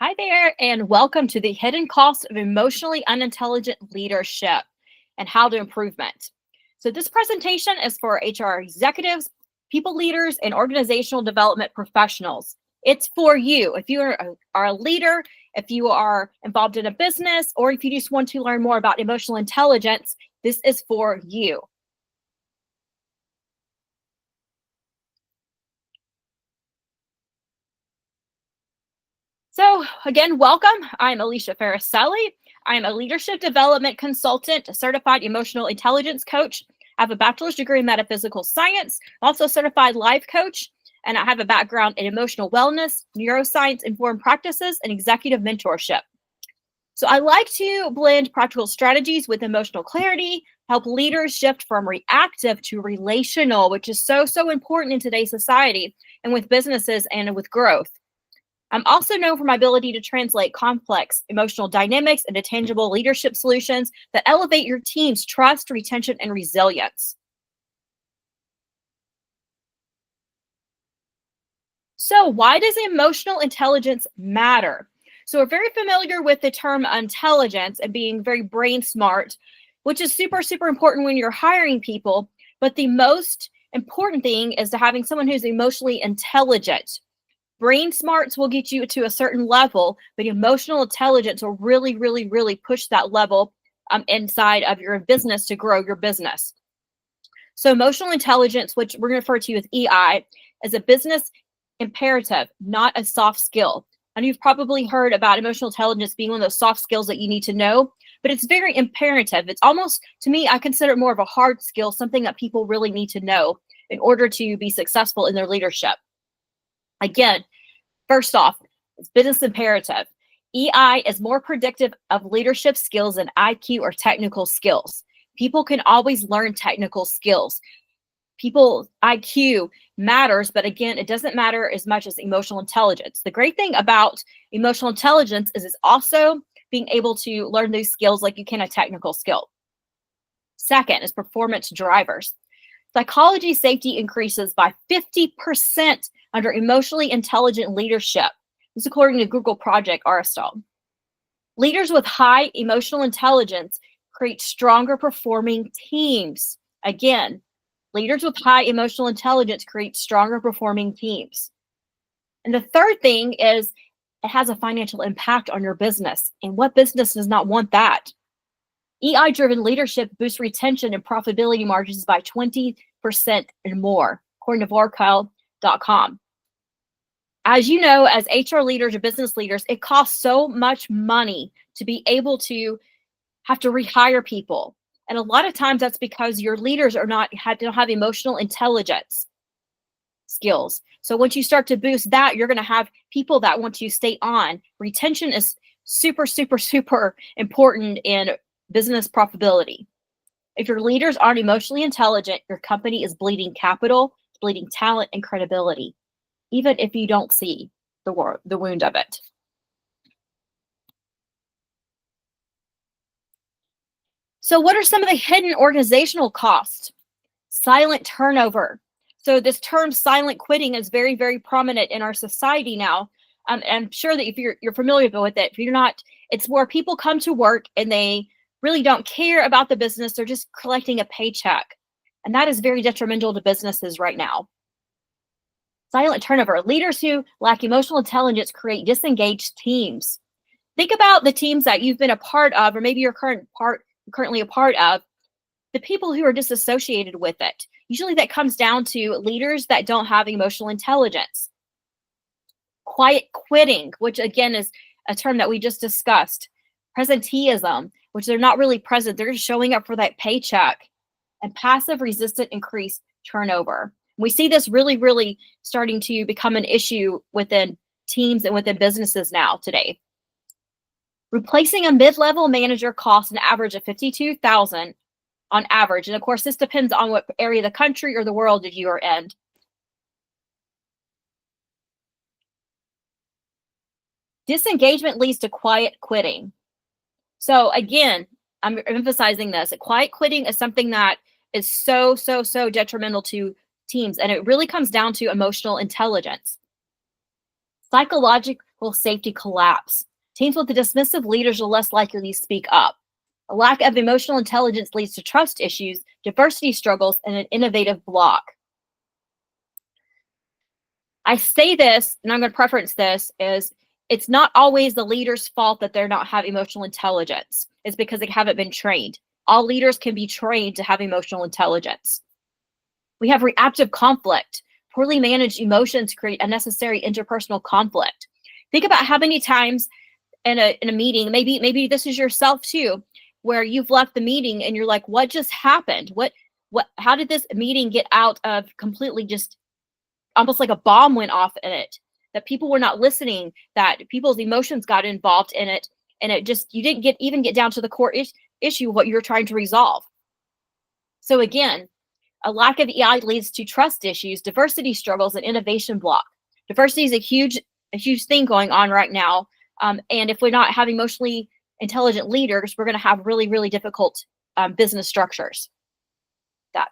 Hi there, and welcome to the hidden cost of emotionally unintelligent leadership and how to improvement. So, this presentation is for HR executives, people leaders, and organizational development professionals. It's for you. If you are a leader, if you are involved in a business, or if you just want to learn more about emotional intelligence, this is for you. So, again, welcome. I'm Alicia Farricielli. I'm a leadership development consultant, a certified emotional intelligence coach. I have a bachelor's degree in metaphysical science, also a certified life coach, and I have a background in emotional wellness, neuroscience informed practices, and executive mentorship. So, I like to blend practical strategies with emotional clarity, help leaders shift from reactive to relational, which is so important in today's society and with businesses and with growth. I'm also known for my ability to translate complex emotional dynamics into tangible leadership solutions that elevate your team's trust, retention, and resilience. So, why does emotional intelligence matter? So, we're very familiar with the term intelligence and being very brain smart, which is super important when you're hiring people. But the most important thing is to having someone who's emotionally intelligent. Brain smarts will get you to a certain level, but emotional intelligence will really push that level inside of your business to grow your business. So, emotional intelligence, which we're going to refer to as EI, is a business imperative, not a soft skill. And you've probably heard about emotional intelligence being one of those soft skills that you need to know, but it's very imperative. It's almost, to me, I consider it more of a hard skill, something that people really need to know in order to be successful in their leadership. Again, first off, it's business imperative. EI is more predictive of leadership skills than IQ or technical skills. People can always learn technical skills. People IQ matters, but again, it doesn't matter as much as emotional intelligence. The great thing about emotional intelligence is it's also being able to learn these skills like you can a technical skill. Second is performance drivers. Psychology safety increases by 50% under emotionally intelligent leadership. This is according to Google Project Aristotle. Leaders with high emotional intelligence create stronger performing teams. Again, leaders with high emotional intelligence create stronger performing teams. And the third thing is it has a financial impact on your business. And what business does not want that? EI-driven leadership boosts retention and profitability margins by 20% and more, according to Varkyle.com. As you know, as HR leaders or business leaders, it costs so much money to be able to have to rehire people. And a lot of times that's because your leaders don't have emotional intelligence skills. So once you start to boost that, you're going to have people that want to stay on. Retention is super important in business profitability. If your leaders aren't emotionally intelligent, your company is bleeding capital, bleeding talent, and credibility, even if you don't see the wound of it. So, what are some of the hidden organizational costs? Silent turnover. So, this term silent quitting is very prominent in our society now. I'm sure that if you're familiar with it, if you're not, it's where people come to work and they really don't care about the business. They're just collecting a paycheck. And that is very detrimental to businesses right now. Silent turnover. Leaders who lack emotional intelligence create disengaged teams. Think about the teams that you've been a part of, or maybe you're currently a part of, the people who are disassociated with it. Usually that comes down to leaders that don't have emotional intelligence. Quiet quitting, which again is a term that we just discussed. Presenteeism, which they're not really present. They're just showing up for that paycheck. And passive resistant increased turnover. We see this really starting to become an issue within teams and within businesses now today. Replacing a mid-level manager costs an average of $52,000 on average. And of course, this depends on what area of the country or the world that you are in. Disengagement leads to quiet quitting. So again, I'm emphasizing this. Quiet quitting is something that is so detrimental to teams, and it really comes down to emotional intelligence. Psychological will safety collapse. Teams with dismissive leaders are less likely to speak up. A lack of emotional intelligence leads to trust issues, diversity struggles, and an innovative block. I say this, and I'm going to preference this, is it's not always the leader's fault that they're not have emotional intelligence. It's because they haven't been trained. All leaders can be trained to have emotional intelligence. We have reactive conflict. Poorly managed emotions create unnecessary interpersonal conflict. Think about how many times in a meeting, maybe this is yourself too, where you've left the meeting and you're like, what just happened? How did this meeting get out of completely just almost like a bomb went off in it, that people were not listening, that people's emotions got involved in it, and it just, you didn't even get down to the core issue, what you're trying to resolve. So again, a lack of EI leads to trust issues, diversity struggles, and innovation block. Diversity is a huge thing going on right now. And if we're not having emotionally intelligent leaders, we're going to have really, really difficult business structures. That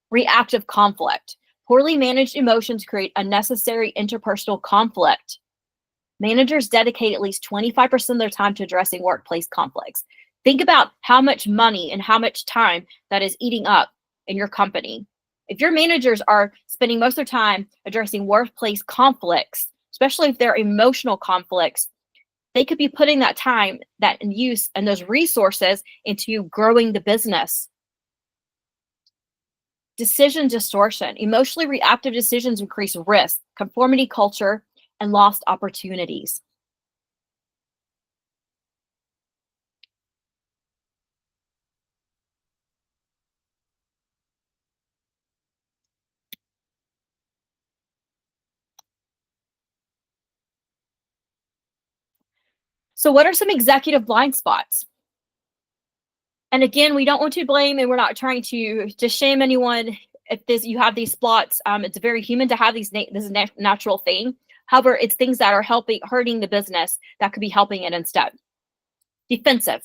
reactive conflict. Poorly managed emotions create unnecessary interpersonal conflict. Managers dedicate at least 25% of their time to addressing workplace conflicts. Think about how much money and how much time that is eating up in your company. If your managers are spending most of their time addressing workplace conflicts, especially if they're emotional conflicts, they could be putting that time, that in use, and those resources into growing the business. Decision distortion. Emotionally reactive decisions increase risk, conformity culture, and lost opportunities. So what are some executive blind spots? And again, we don't want to blame, and we're not trying to shame anyone if you have these spots. It's very human to have these. This is a natural thing. However, it's things that are hurting the business that could be helping it instead. Defensive.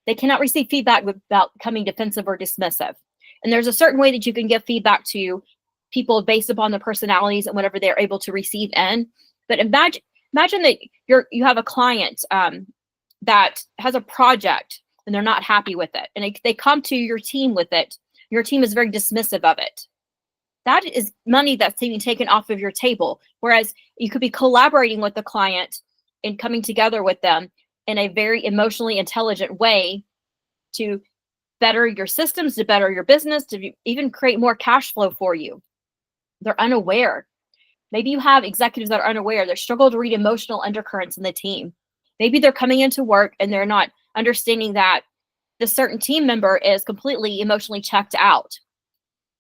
They cannot receive feedback without becoming defensive or dismissive. And there's a certain way that you can give feedback to people based upon their personalities and whatever they're able to receive in. But imagine that you have a client that has a project and they're not happy with it, and they come to your team with it. Your team is very dismissive of it. That is money that's being taken off of your table. Whereas you could be collaborating with the client and coming together with them in a very emotionally intelligent way to better your systems, to better your business, to even create more cash flow for you. They're unaware. Maybe you have executives that are unaware. They struggle to read emotional undercurrents in the team. Maybe they're coming into work and they're not understanding that the certain team member is completely emotionally checked out.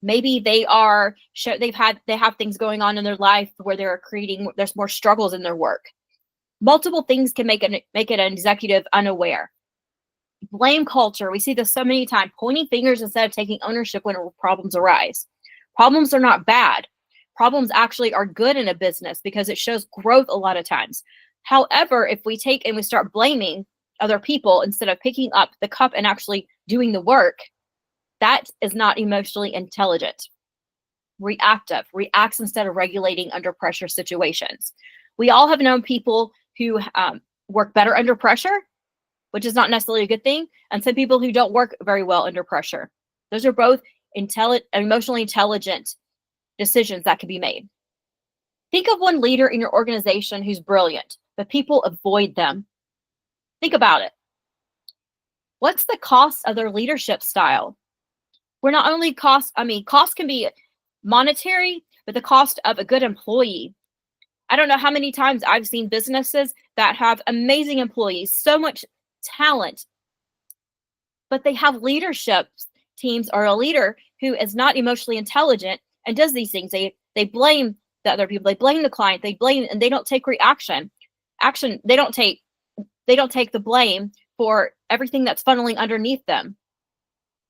Maybe they have things going on in their life where there's more struggles in their work. Multiple things can make it an executive unaware. Blame culture. We see this so many times, pointing fingers instead of taking ownership when problems arise. Problems are not bad. Problems actually are good in a business because it shows growth a lot of times. However, if we take and we start blaming other people instead of picking up the cup and actually doing the work, that is not emotionally intelligent. Reactive. Reacts instead of regulating under pressure situations. We all have known people who work better under pressure, which is not necessarily a good thing, and some people who don't work very well under pressure. Those are both emotionally intelligent decisions that can be made. Think of one leader in your organization who's brilliant, but people avoid them. Think about it. What's the cost of their leadership style? We're not only cost can be monetary, but the cost of a good employee. I don't know how many times I've seen businesses that have amazing employees, so much talent, but they have leadership teams or a leader who is not emotionally intelligent and does these things. They blame the other people, they blame the client, and they don't take action. They don't take the blame for everything that's funneling underneath them.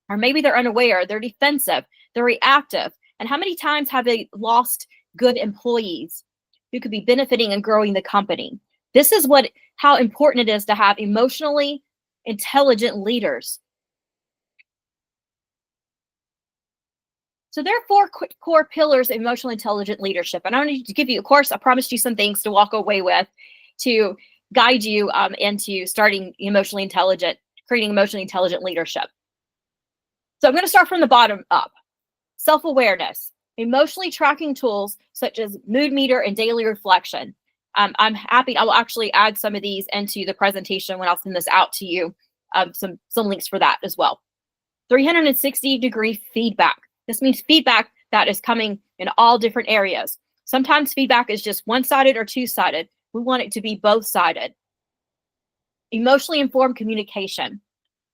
Or maybe they're unaware, they're defensive, they're reactive. And how many times have they lost good employees who could be benefiting and growing the company? This is how important it is to have emotionally intelligent leaders. So there are 4 core pillars of emotionally intelligent leadership. And I'm going to give you, of course, I promised you some things to walk away with. to guide you into starting creating emotionally intelligent leadership. So I'm going to start from the bottom up. Self-awareness, emotionally tracking tools such as mood meter and daily reflection. I'm happy, I will actually add some of these into the presentation when I'll send this out to you, some links for that as well. 360-degree feedback. This means feedback that is coming in all different areas. Sometimes feedback is just one-sided or two-sided. We want it to be both-sided. Emotionally informed communication.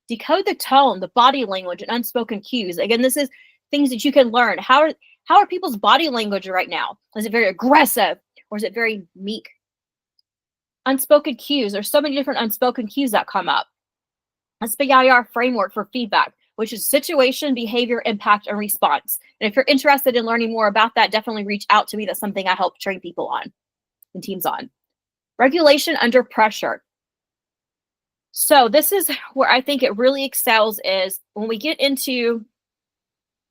Decode the tone, the body language, and unspoken cues. Again, this is things that you can learn. How are people's body language right now? Is it very aggressive or is it very meek? Unspoken cues. There's so many different unspoken cues that come up. SBIR framework for feedback, which is situation, behavior, impact, and response. And if you're interested in learning more about that, definitely reach out to me. That's something I help train people on and teams on. Regulation under pressure. So this is where I think it really excels, is when we get into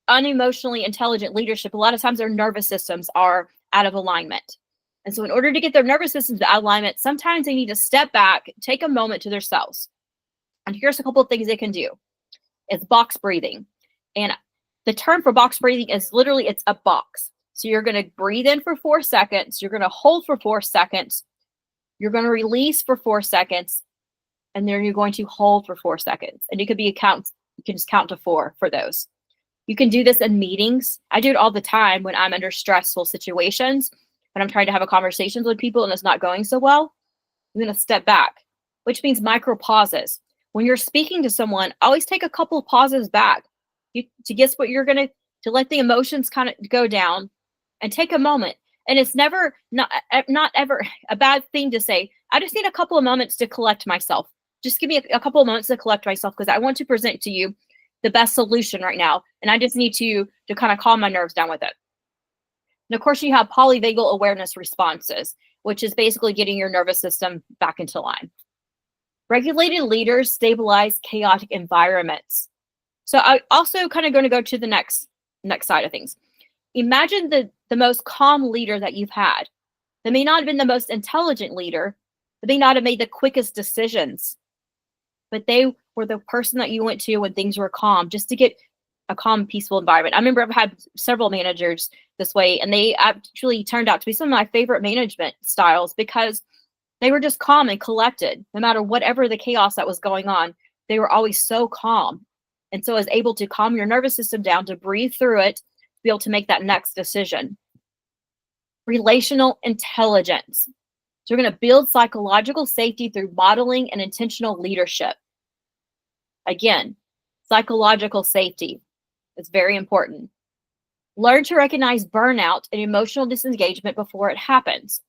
unemotionally intelligent leadership, a lot of times their nervous systems are out of alignment. And so in order to get their nervous systems out of alignment, sometimes they need to step back, take a moment to themselves. And here's a couple of things they can do. It's box breathing. And the term for box breathing is literally, it's a box. So you're going to breathe in for 4 seconds. You're going to hold for 4 seconds. You're going to release for 4 seconds. And then you're going to hold for 4 seconds. And you can just count to 4 for those. You can do this in meetings. I do it all the time when I'm under stressful situations, when I'm trying to have a conversation with people and it's not going so well. I'm going to step back, which means micro pauses. When you're speaking to someone, always take a couple of pauses back to guess what you're going to let the emotions kind of go down and take a moment. And it's not ever a bad thing to say, I just need a couple of moments to collect myself. Just give me a couple of moments to collect myself because I want to present to you the best solution right now. And I just need to kind of calm my nerves down with it. And of course, you have polyvagal awareness responses, which is basically getting your nervous system back into line. Regulated leaders stabilize chaotic environments. So I also kind of going to go to the next side of things. Imagine the most calm leader that you've had. They may not have been the most intelligent leader. They may not have made the quickest decisions, but they were the person that you went to when things were calm, just to get a calm, peaceful environment. I remember I've had several managers this way, and they actually turned out to be some of my favorite management styles because they were just calm and collected. No matter whatever the chaos that was going on, they were always so calm. And so I was able to calm your nervous system down, to breathe through it, to be able to make that next decision. Relational intelligence. So we're going to build psychological safety through modeling and intentional leadership. Again, psychological safety is very important. Learn to recognize burnout and emotional disengagement before it happens.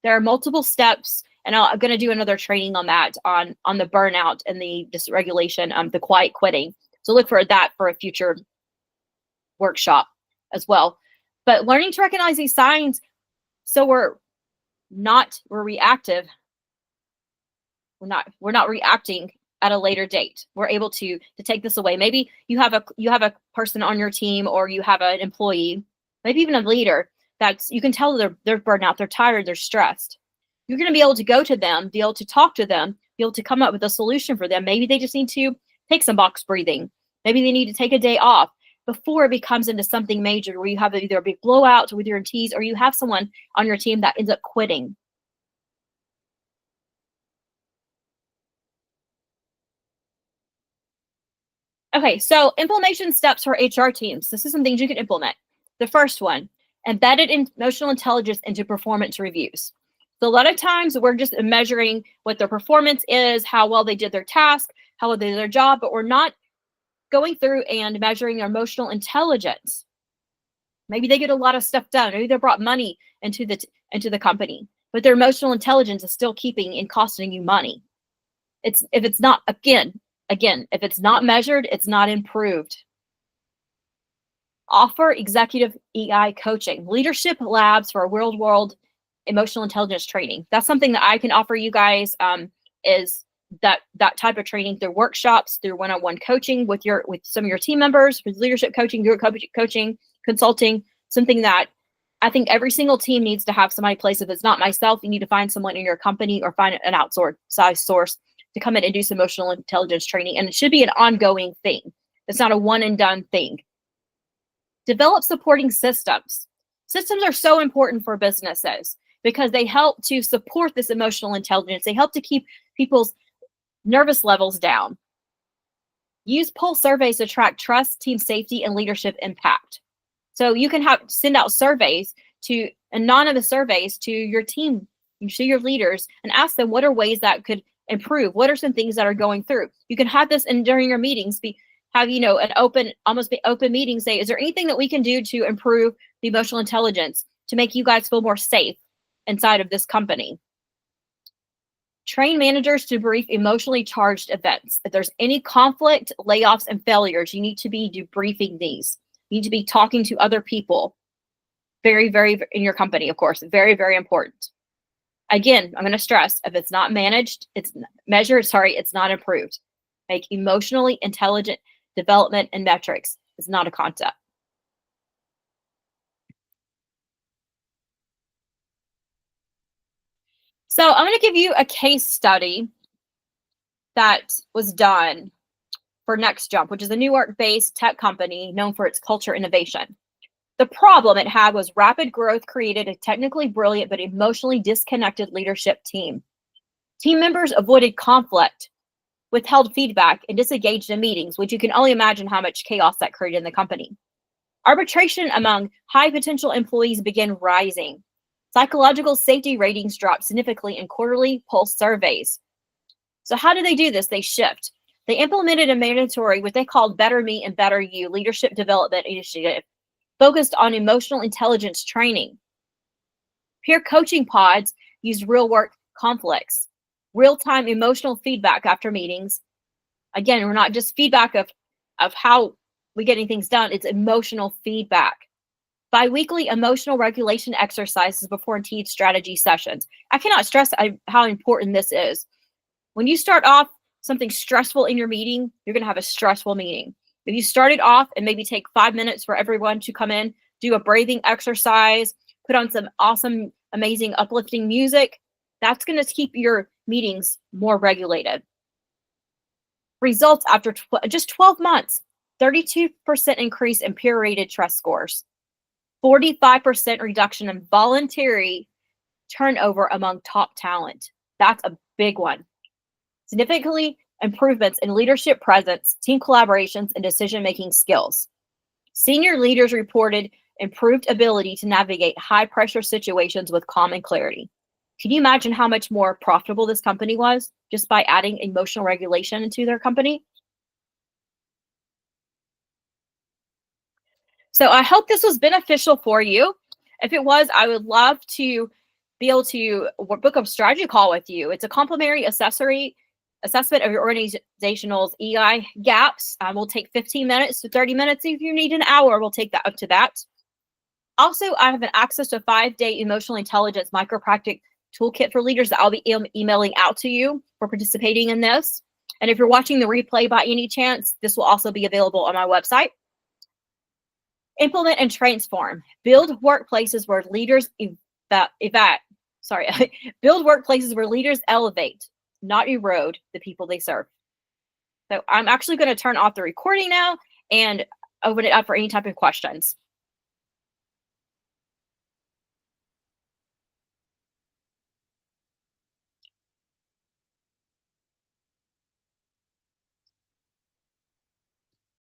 There are multiple steps, and I'm going to do another training on that, on the burnout and the dysregulation, the quiet quitting. So look for that for a future workshop as well. But learning to recognize these signs, so we're reactive. We're not reacting at a later date. We're able to take this away. Maybe you have a person on your team, or you have an employee, maybe even a leader, that's, you can tell they're burned out, they're tired, they're stressed. You're going to be able to go to them, be able to talk to them, be able to come up with a solution for them. Maybe they just need to take some box breathing. Maybe they need to take a day off before it becomes into something major, where you have either a big blowout with your teams, or you have someone on your team that ends up quitting. Okay, so implementation steps for HR teams. This is some things you can implement. The first one, embedded emotional intelligence into performance reviews. So a lot of times we're just measuring what their performance is, how well they did their task, how well they did their job, but we're not going through and measuring their emotional intelligence. Maybe they get a lot of stuff done. Maybe they brought money into the company, but their emotional intelligence is still keeping and costing you money. If it's not, again, if it's not measured, it's not improved. Offer executive EI coaching, leadership labs for real-world emotional intelligence training. That's something that I can offer you guys, is that type of training through workshops, through one-on-one coaching with some of your team members, with leadership coaching, group coaching, consulting, something that I think every single team needs to have somebody place. If it's not myself, you need to find someone in your company or find an outside source to come in and do some emotional intelligence training. And it should be an ongoing thing. It's not a one and done thing. Develop supporting systems. Systems are so important for businesses because they help to support this emotional intelligence. They help to keep people's nervous levels down. Use pulse surveys to track trust, team safety, and leadership impact. So you can send out surveys to anonymous surveys to your team, to your leaders, and ask them what are ways that could improve. What are some things that are going through? You can have this during your meetings. Have an open meeting. Say, is there anything that we can do to improve the emotional intelligence to make you guys feel more safe inside of this company? Train managers to brief emotionally charged events. If there's any conflict, layoffs, and failures, you need to be debriefing these. You need to be talking to other people. Very, very, in your company, of course. Very, very important. Again, I'm going to stress, if it's not managed, it's not improved. Make emotionally intelligent development and metrics. It's not a concept. So I'm going to give you a case study that was done for Next Jump, which is a New York-based tech company known for its culture innovation. The problem it had was rapid growth created a technically brilliant but emotionally disconnected leadership team. Team members avoided conflict, withheld feedback, and disengaged in meetings, which you can only imagine how much chaos that created in the company. Arbitration among high potential employees began rising. Psychological safety ratings dropped significantly in quarterly pulse surveys. So how do they do this? They shift. They implemented a mandatory, what they called Better Me and Better You leadership development initiative, focused on emotional intelligence training. Peer coaching pods used real work conflicts, real-time emotional feedback after meetings. Again, we're not just feedback of how we're getting things done, it's emotional feedback. Bi-weekly emotional regulation exercises before team strategy sessions. I cannot stress how important this is. When you start off something stressful in your meeting, you're going to have a stressful meeting. If you start it off and maybe take 5 minutes for everyone to come in, do a breathing exercise, put on some awesome, amazing, uplifting music, that's going to keep your meetings more regulated. Results after just 12 months, 32% increase in peer-rated trust scores, 45% reduction in voluntary turnover among top talent. That's a big one. Significantly improvements in leadership presence, team collaborations, and decision-making skills. Senior leaders reported improved ability to navigate high-pressure situations with calm and clarity. Can you imagine how much more profitable this company was just by adding emotional regulation into their company? So I hope this was beneficial for you. If it was, I would love to be able to book a strategy call with you. It's a complimentary assessment of your organizational's EI gaps. Will take 15 minutes to 30 minutes. If you need an hour, we'll take that up to that. Also, I have an access to a 5-day emotional intelligence micropractic toolkit for leaders that I'll be emailing out to you for participating in this. And if you're watching the replay by any chance, this will also be available on my website. Implement and transform. Build workplaces where leaders build workplaces where leaders elevate, not erode the people they serve. So I'm actually going to turn off the recording now and open it up for any type of questions.